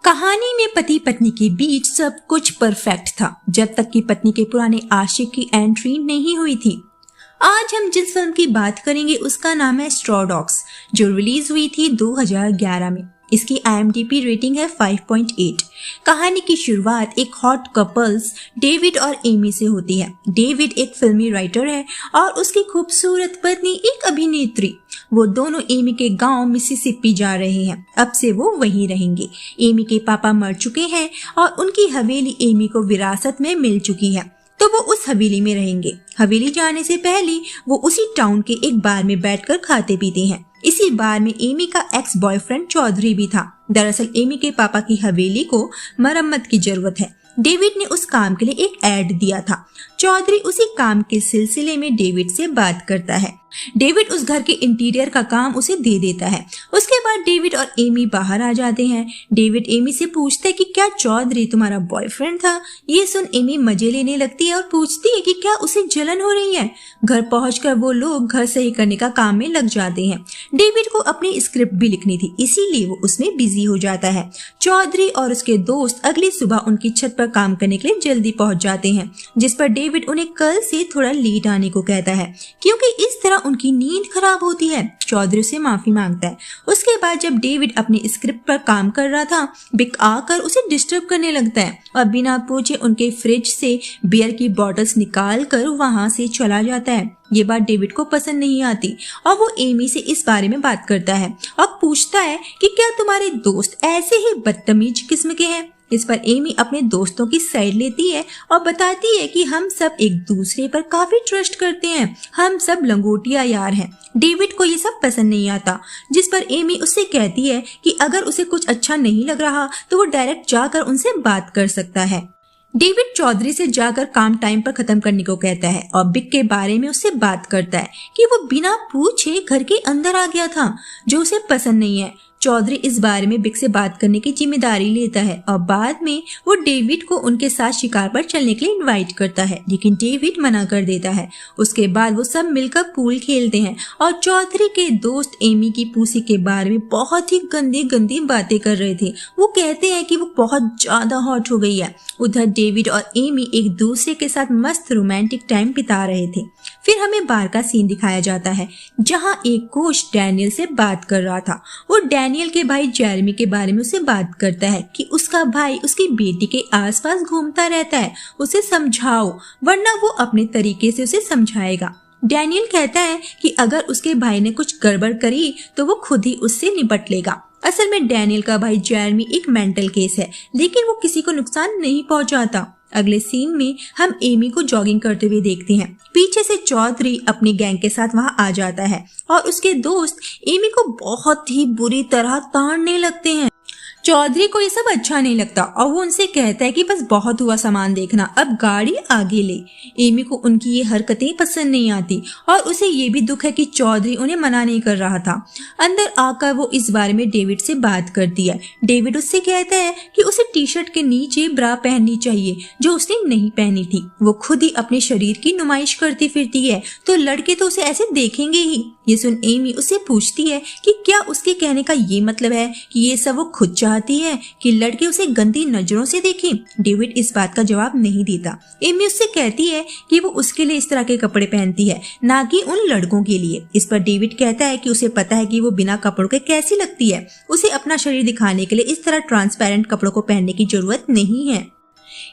कहानी में पति पत्नी के बीच सब कुछ परफेक्ट था जब तक कि पत्नी के पुराने आशिक की एंट्री नहीं हुई थी। आज हम जिस फिल्म की बात करेंगे उसका नाम है स्ट्रॉ डॉग्स, जो रिलीज हुई थी 2011 में। इसकी IMDb रेटिंग है 5.8। कहानी की शुरुआत एक हॉट कपल्स डेविड और एमी से होती है। डेविड एक फिल्मी राइटर है और उसकी खूबसूरत पत्नी एक अभिनेत्री। वो दोनों एमी के गांव मिसिसिपी जा रहे हैं। अब से वो वहीं रहेंगे। एमी के पापा मर चुके हैं और उनकी हवेली एमी को विरासत में मिल चुकी है, तो वो उस हवेली में रहेंगे। हवेली जाने से पहले वो उसी टाउन के एक बार में बैठकर खाते पीते हैं। इसी बार में एमी का एक्स बॉयफ्रेंड चौधरी भी था। दरअसल एमी के पापा की हवेली को मरम्मत की जरूरत है। डेविड ने उस काम के लिए एक ऐड दिया था। चौधरी उसी काम के सिलसिले में डेविड से बात करता है। डेविड उस घर के इंटीरियर का काम उसे दे देता है। उसके बाद डेविड और एमी बाहर आ जाते हैं। डेविड एमी से पूछता है कि क्या चौधरी तुम्हारा बॉयफ्रेंड था। ये सुन एमी मजे लेने लगती है और पूछती है कि क्या उसे जलन हो रही है। घर पहुंचकर वो लोग घर सही करने का काम में लग जाते हैं। डेविड को अपनी स्क्रिप्ट भी लिखनी थी, इसीलिए वो उसमें बिजी हो जाता है। चौधरी और उसके दोस्त अगली सुबह उनकी छत पर काम करने के लिए जल्दी पहुंच जाते हैं, जिस पर डेविड उन्हें कल से थोड़ा लेट आने को कहता है क्योंकि इस तरह उनकी नींद खराब होती है। चौधरी से माफी मांगता है। उसके बाद जब डेविड अपनी स्क्रिप्ट पर काम कर रहा था, बिक आकर उसे डिस्टर्ब करने लगता है और बिना पूछे उनके फ्रिज से बियर की बॉटल्स निकाल कर वहां से चला जाता है। ये बात डेविड को पसंद नहीं आती और वो एमी से इस बारे में बात करता है और पूछता है कि क्या तुम्हारे दोस्त ऐसे ही बदतमीज किस्म के हैं। इस पर एमी अपने दोस्तों की साइड लेती है और बताती है कि हम सब एक दूसरे पर काफी ट्रस्ट करते हैं, हम सब लंगोटिया यार हैं। डेविड को ये सब पसंद नहीं आता, जिस पर एमी उससे कहती है कि अगर उसे कुछ अच्छा नहीं लग रहा तो वो डायरेक्ट जाकर उनसे बात कर सकता है। डेविड चौधरी से जाकर काम टाइम पर खत्म करने को कहता है और बिक के बारे में उससे बात करता है कि वो बिना पूछे घर के अंदर आ गया था, जो उसे पसंद नहीं है। चौधरी इस बारे में बिक से बात करने की जिम्मेदारी लेता है और बाद में वो डेविड को उनके साथ शिकार पर चलने के लिए इनवाइट करता है, लेकिन डेविड मना कर देता है। उसके बाद वो सब मिलकर पूल खेलते हैं और चौधरी के दोस्त एमी की पूसी के बारे में बहुत ही गंदी गंदी बातें कर रहे थे। वो कहते हैं कि वो बहुत ज्यादा हॉट हो गई है। उधर डेविड और एमी एक दूसरे के साथ मस्त रोमांटिक टाइम बिता रहे थे। फिर हमें बार का सीन दिखाया जाता है जहाँ एक कोच डैनियल से बात कर रहा था। वो डैनियल के भाई जेरेमी के बारे में उसे बात करता है कि उसका भाई उसकी बेटी के आसपास घूमता रहता है, उसे समझाओ वरना वो अपने तरीके से उसे समझाएगा। डैनियल कहता है कि अगर उसके भाई ने कुछ गड़बड़ करी तो वो खुद ही उससे निपट लेगा। असल में डैनियल का भाई जेरेमी एक मेंटल केस है, लेकिन वो किसी को नुकसान नहीं पहुंचाता। अगले सीन में हम एमी को जॉगिंग करते हुए देखते हैं। पीछे से चौधरी अपनी गैंग के साथ वहां आ जाता है और उसके दोस्त एमी को बहुत ही बुरी तरह ताड़ने लगते हैं। चौधरी को ये सब अच्छा नहीं लगता और वो उनसे कहता है कि बस बहुत हुआ, सामान देखना, अब गाड़ी आगे ले। एमी को उनकी ये हरकतें पसंद नहीं आती और उसे ये भी दुख है कि चौधरी उन्हें मना नहीं कर रहा था। अंदर आकर वो इस बारे में डेविड से बात करती है। डेविड उससे कहता है कि उसे टी शर्ट के नीचे ब्रा पहननी चाहिए, जो उसने नहीं पहनी थी। वो खुद ही अपने शरीर की नुमाइश करती फिरती है, तो लड़के तो उसे ऐसे देखेंगे ही। ये सुन एमी उससे पूछती है कि क्या उसके कहने का ये मतलब है कि ये सब वो खुद चाहती है कि लड़के उसे गंदी नजरों से देखें। डेविड इस बात का जवाब नहीं देता। एमी उससे कहती है कि वो उसके लिए इस तरह के कपड़े पहनती है, ना कि उन लड़कों के लिए। इस पर डेविड कहता है कि उसे पता है कि वो बिना कपड़ों के कैसी लगती है। उसे अपना शरीर दिखाने के लिए इस तरह ट्रांसपेरेंट कपड़ों को पहनने की जरूरत नहीं है।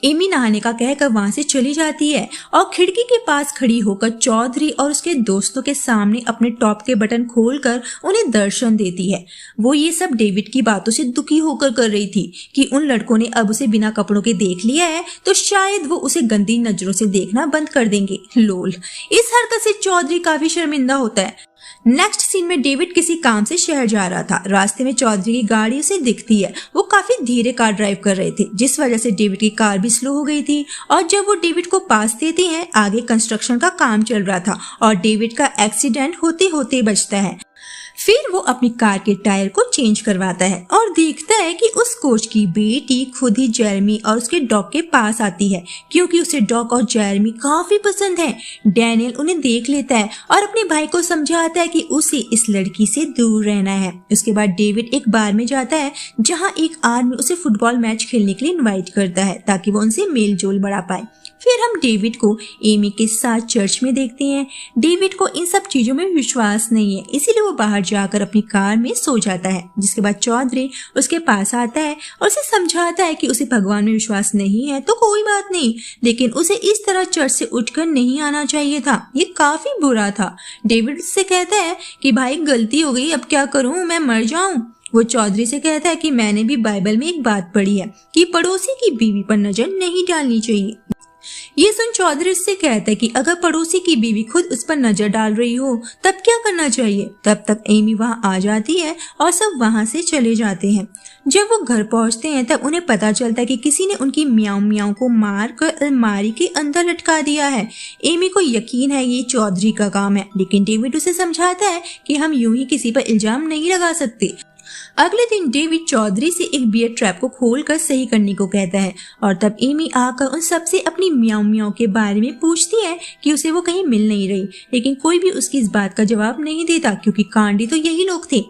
एमी नहाने का कहकर वहां से चली जाती है और खिड़की के पास खड़ी होकर चौधरी और उसके दोस्तों के सामने अपने टॉप के बटन खोलकर उन्हें दर्शन देती है। वो ये सब डेविड की बातों से दुखी होकर कर रही थी कि उन लड़कों ने अब उसे बिना कपड़ों के देख लिया है तो शायद वो उसे गंदी नजरों से देखना बंद कर देंगे। लोल, इस हरकत से चौधरी काफी शर्मिंदा होता है। नेक्स्ट सीन में डेविड किसी काम से शहर जा रहा था। रास्ते में चौधरी की गाड़ी उसे दिखती है। वो काफी धीरे कार ड्राइव कर रहे थे, जिस वजह से डेविड की कार भी स्लो हो गई थी और जब वो डेविड को पास देते हैं, आगे कंस्ट्रक्शन का काम चल रहा था और डेविड का एक्सीडेंट होते होते बचता है। फिर वो अपनी कार के टायर को चेंज करवाता है और देखता है कि उस कोच की बेटी खुद ही जेरेमी और उसके डॉग के पास आती है, क्योंकि उसे डॉग और जेरेमी काफी पसंद है। डैनियल उन्हें देख लेता है और अपने भाई को समझाता है कि उसे इस लड़की से दूर रहना है। उसके बाद डेविड एक बार में जाता है जहाँ एक आदमी उसे फुटबॉल मैच खेलने के लिए इन्वाइट करता है ताकि वो उनसे मेल जोल बढ़ा पाए। फिर हम डेविड को एमी के साथ चर्च में देखते हैं। डेविड को इन सब चीजों में विश्वास नहीं है, इसीलिए वो बाहर जाकर अपनी कार में सो जाता है। जिसके बाद चौधरी उसके पास आता है और उसे समझाता है कि उसे भगवान में विश्वास नहीं है तो कोई बात नहीं, लेकिन उसे इस तरह चर्च से उठकर नहीं आना चाहिए था, ये काफी बुरा था। डेविड उससे कहता है कि भाई गलती हो गई, अब क्या करूं, मैं मर जाऊं। वो चौधरी से कहता है कि मैंने भी बाइबल में एक बात पढ़ी है कि पड़ोसी की बीवी पर नजर नहीं डालनी चाहिए। ये सुन चौधरी उससे कहता है कि अगर पड़ोसी की बीवी खुद उस पर नजर डाल रही हो तब क्या करना चाहिए। तब तक एमी वहां आ जाती है और सब वहां से चले जाते हैं। जब वो घर पहुंचते हैं तब उन्हें पता चलता है कि किसी ने उनकी म्याऊ म्याऊ को मार कर अलमारी के अंदर लटका दिया है। एमी को यकीन है ये चौधरी का काम है, लेकिन डेविड उसे समझाता है कि हम यूं ही किसी पर इल्जाम नहीं लगा सकते। अगले दिन डेविड चौधरी से एक बियर ट्रैप को खोलकर सही करने को कहता है और तब एमी आकर उन सबसे अपनी म्याऊ म्याऊ के बारे में पूछती है कि उसे वो कहीं मिल नहीं रही, लेकिन कोई भी उसकी इस बात का जवाब नहीं देता क्योंकि कांडी तो यही लोग थे।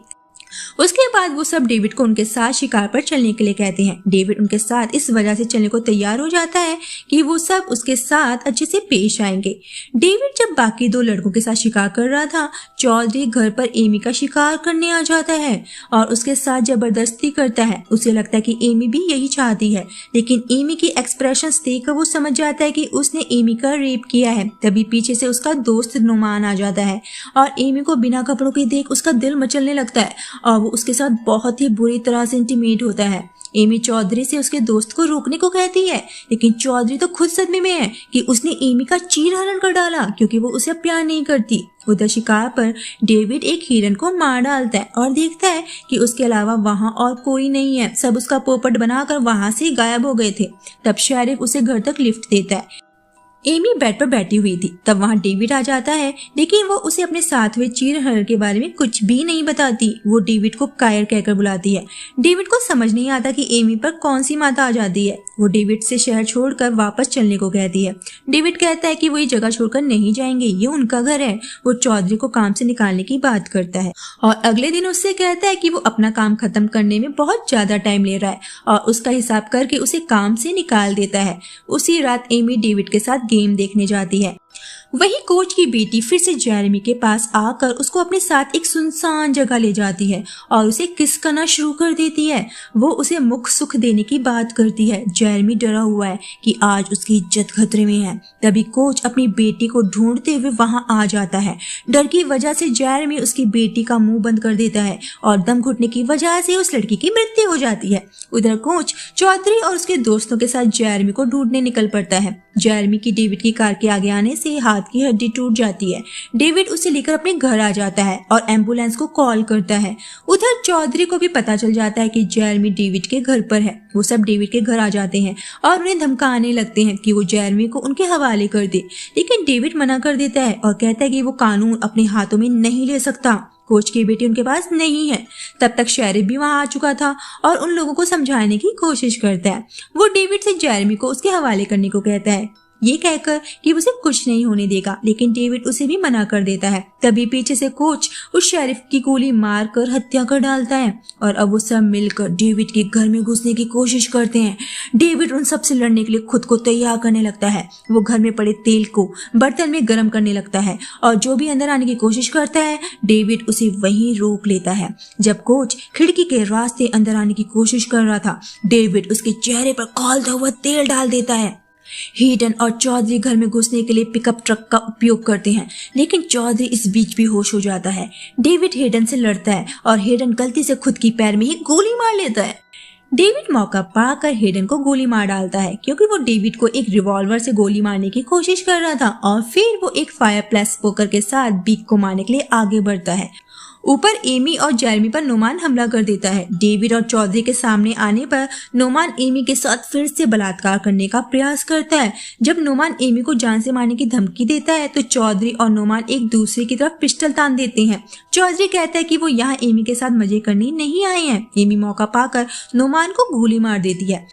उसके बाद वो सब डेविड को उनके साथ शिकार पर चलने के लिए कहते हैं। डेविड उनके साथ इस वजह से चलने को तैयार हो जाता है कि वो सब उसके साथ अच्छे से पेश आएंगे। डेविड जब बाकी दो लड़कों के साथ शिकार कर रहा था, चौधरी घर पर एमी का शिकार करने आ जाता है और उसके साथ जबरदस्ती करता है। उसे लगता है कि एमी भी यही चाहती है, लेकिन एमी की एक्सप्रेशंस देखकर वो समझ जाता है कि उसने एमी का रेप किया है। तभी पीछे से उसका दोस्त नुमान आ जाता है और एमी को बिना कपड़ों के देख उसका दिल मचलने लगता है और वो उसके साथ बहुत ही बुरी तरह से इंटीमेट होता है। एमी चौधरी से उसके दोस्त को रोकने को कहती है, लेकिन चौधरी तो खुद सदमे में है कि उसने एमी का चीरहरण कर डाला क्योंकि वो उसे प्यार नहीं करती। उधर शिकार पर डेविड एक हिरन को मार डालता है और देखता है कि उसके अलावा वहां और कोई नहीं है, सब उसका पोपट बनाकर वहां से गायब हो गए थे। तब शेरिफ उसे घर तक लिफ्ट देता है। एमी बेड पर बैठी हुई थी, तब वहां डेविड आ जाता है, लेकिन वो उसे अपने साथ हुए चीरहरण के बारे में कुछ भी नहीं बताती। वो डेविड को कायर कहकर बुलाती है। डेविड को समझ नहीं आता कि एमी पर कौन सी माता आ जाती है। वो डेविड से शहर छोड़कर वापस चलने को कहती है। डेविड कहता है कि वो ये जगह छोड़कर नहीं जाएंगे, ये उनका घर है। वो चौधरी को काम से निकालने की बात करता है और अगले दिन उससे कहता है कि वो अपना काम खत्म करने में बहुत ज्यादा टाइम ले रहा है और उसका हिसाब करके उसे काम से निकाल देता है। उसी रात एमी डेविड के साथ गेम देखने जाती है। वही कोच की बेटी फिर से जेरेमी के पास आकर उसको अपने साथ एक सुनसान जगह ले जाती है और उसे किस करना शुरू कर देती है। वो उसे मुख सुख देने की बात करती है। जेरेमी डरा हुआ है कि आज उसकी इज्जत खतरे में है। तभी कोच अपनी बेटी को ढूंढते हुए वहां आ जाता है। डर की वजह से जेरेमी उसकी बेटी का मुंह बंद कर देता है और दम घुटने की वजह से उस लड़की की मृत्यु हो जाती है। उधर कोच चौधरी और उसके दोस्तों के साथ जेरेमी को ढूंढने निकल पड़ता है। जेरेमी की डेविड की कार के आगे आने से हाथ की हड्डी टूट जाती है। डेविड उसे लेकर अपने घर आ जाता है और एम्बुलेंस को कॉल करता है। उधर चौधरी को भी पता चल जाता है कि जेरेमी डेविड के घर पर है। वो सब डेविड के घर आ जाते हैं और उन्हें धमकाने लगते हैं कि वो जेरेमी को उनके हवाले कर दे, लेकिन डेविड मना कर देता है और कहता है कि वो कानून अपने हाथों में नहीं ले सकता। कोच की बेटी उनके पास नहीं है। तब तक शेरिफ भी वहां आ चुका था और उन लोगों को समझाने की कोशिश करता है। वो डेविड से जेरेमी को उसके हवाले करने को कहता है, ये कहकर कि उसे कुछ नहीं होने देगा, लेकिन डेविड उसे भी मना कर देता है। तभी पीछे से कोच उस शेरिफ की गोली मारकर हत्या कर डालता है और अब वो सब मिलकर डेविड के घर में घुसने की कोशिश करते हैं। डेविड उन सब से लड़ने के लिए खुद को तैयार करने लगता है। वो घर में पड़े तेल को बर्तन में गर्म करने लगता है और जो भी अंदर आने की कोशिश करता है डेविड उसे वहीं रोक लेता है। जब कोच खिड़की के रास्ते अंदर आने की कोशिश कर रहा था, डेविड उसके चेहरे पर खौलता हुआ तेल डाल देता है। हेडन और चौधरी घर में घुसने के लिए पिकअप ट्रक का उपयोग करते हैं, लेकिन चौधरी इस बीच भी होश हो जाता है। डेविड हेडन से लड़ता है और हेडन गलती से खुद की पैर में ही गोली मार लेता है। डेविड मौका पाकर हेडन को गोली मार डालता है क्योंकि वो डेविड को एक रिवॉल्वर से गोली मारने की कोशिश कर रहा था और फिर वो एक फायर प्लस पोकर के साथ बीक को मारने के लिए आगे बढ़ता है। ऊपर एमी और जेरेमी पर नोमान हमला कर देता है। डेविड और चौधरी के सामने आने पर नोमान एमी के साथ फिर से बलात्कार करने का प्रयास करता है। जब नोमान एमी को जान से मारने की धमकी देता है तो चौधरी और नोमान एक दूसरे की तरफ पिस्टल तान देते हैं। चौधरी कहता है कि वो यहाँ एमी के साथ मजे करने नहीं आए हैं। एमी मौका पाकर नोमान को गोली मार देती है।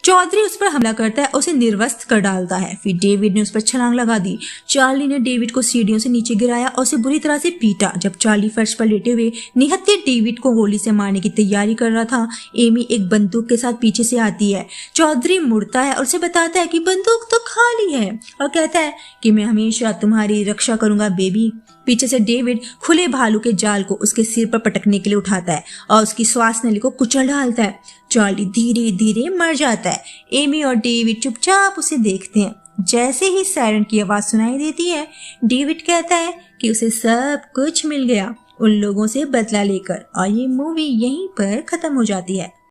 चौधरी उस पर हमला करता है, उसे निर्वस्त्र कर डालता है। फिर डेविड ने उस पर छलांग लगा दी। चार्ली ने डेविड को सीढ़ियों से नीचे गिराया और उसे बुरी तरह से पीटा। जब चार्ली फर्श पर लेटे हुए निहत्थे डेविड को गोली से मारने की तैयारी कर रहा था, एमी एक बंदूक के साथ पीछे से आती है। चौधरी मुड़ता है और उसे बताता है कि बंदूक तो खाली है और कहता है कि मैं हमेशा तुम्हारी रक्षा करूंगा बेबी। पीछे से डेविड खुले भालू के जाल को उसके सिर पर पटकने के लिए उठाता है और उसकी श्वास नली को कुचल डालता है। चार्ली धीरे धीरे मर जाता है। एमी और डेविड चुपचाप उसे देखते हैं। जैसे ही सायरन की आवाज सुनाई देती है, डेविड कहता है कि उसे सब कुछ मिल गया उन लोगों से बदला लेकर, और ये मूवी यहीं पर खत्म हो जाती है।